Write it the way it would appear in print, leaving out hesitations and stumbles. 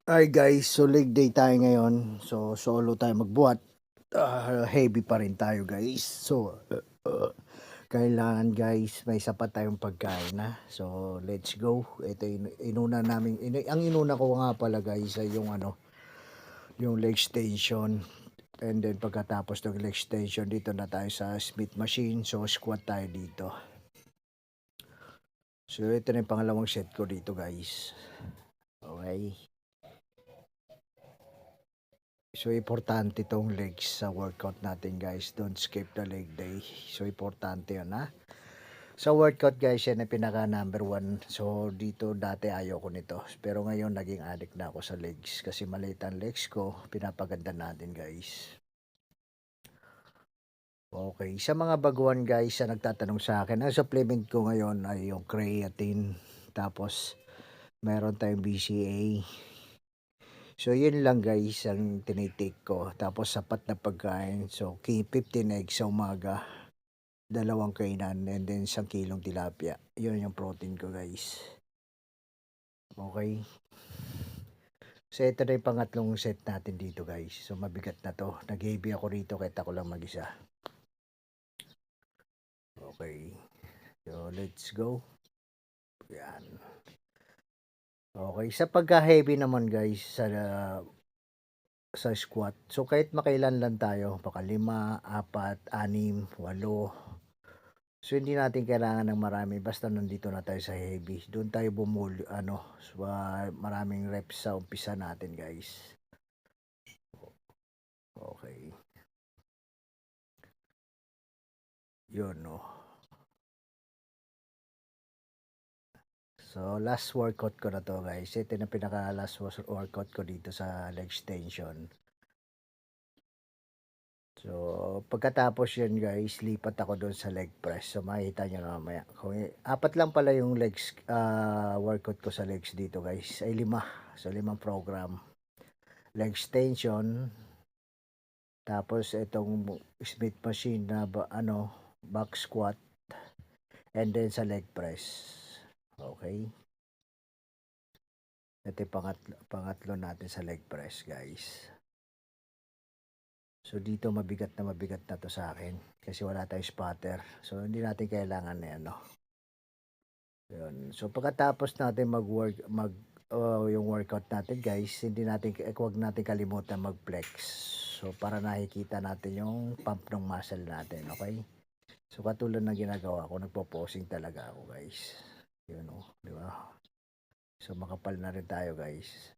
Hi guys, so leg day tayo ngayon. So solo tayo magbuhat. Heavy pa rin tayo guys. So kailangan guys may sapat tayong pagkain na. So let's go. Ito inuna namin. Ang inuna ko nga pala guys ay yung leg extension. And then pagkatapos ng leg extension dito na tayo sa Smith machine. So squat tayo dito. So ito na yung pangalawang set ko dito guys. Okay. So, importante tong legs sa workout natin guys. Don't skip the leg day. So, importante yan ha. Sa workout guys, yan ang pinaka number 1. So, dito dati ayaw ko nito. Pero ngayon, naging addict na ako sa legs. Kasi maliit ang legs ko. Pinapaganda natin guys. Okay. Sa mga baguhan guys na nagtatanong sa akin, ang supplement ko ngayon ay yung creatine. Tapos, meron tayong BCA. So, yun lang guys ang tinitake ko. Tapos, sapat na pagkain. So, 15 eggs sa umaga. 2 kainan and then 1 kilong tilapia. Yun yung protein ko guys. Okay. So, ito na yung pangatlong set natin dito guys. So, mabigat na to. Nag-heavy ako rito kahit ako lang mag-isa. Okay. So, let's go. Yan. Okay. Sa pagka-heavy naman guys, sa squat. So, kahit makailan lang tayo, baka 5, 4, 6, 8. So, hindi natin kailangan ng marami. Basta nandito na tayo sa heavy. Doon tayo maraming reps sa umpisa natin, guys. Okay. Yun, no. So, last workout ko na to, guys. Ito na pinaka last workout ko dito sa leg extension. So, pagkatapos yun guys, lipat ako doon sa leg press. So, makikita nyo na mamaya. Apat lang pala yung legs, workout ko sa legs dito guys. Ay 5. So, 5 program. Leg extension. Tapos, itong Smith machine na back squat. And then sa leg press. Okay. Ito yung pangatlo natin sa leg press guys. So dito mabigat na to sa akin kasi wala tayong spotter. So hindi natin kailangan na Yun. So pagkatapos natin yung workout natin guys, huwag natin kalimutan mag-flex. So para nakikita natin yung pump ng muscle natin, okay? So katulad ng ginagawa ko, nagpo-posing talaga ako guys. Yun di ba? So makapal na rin tayo guys.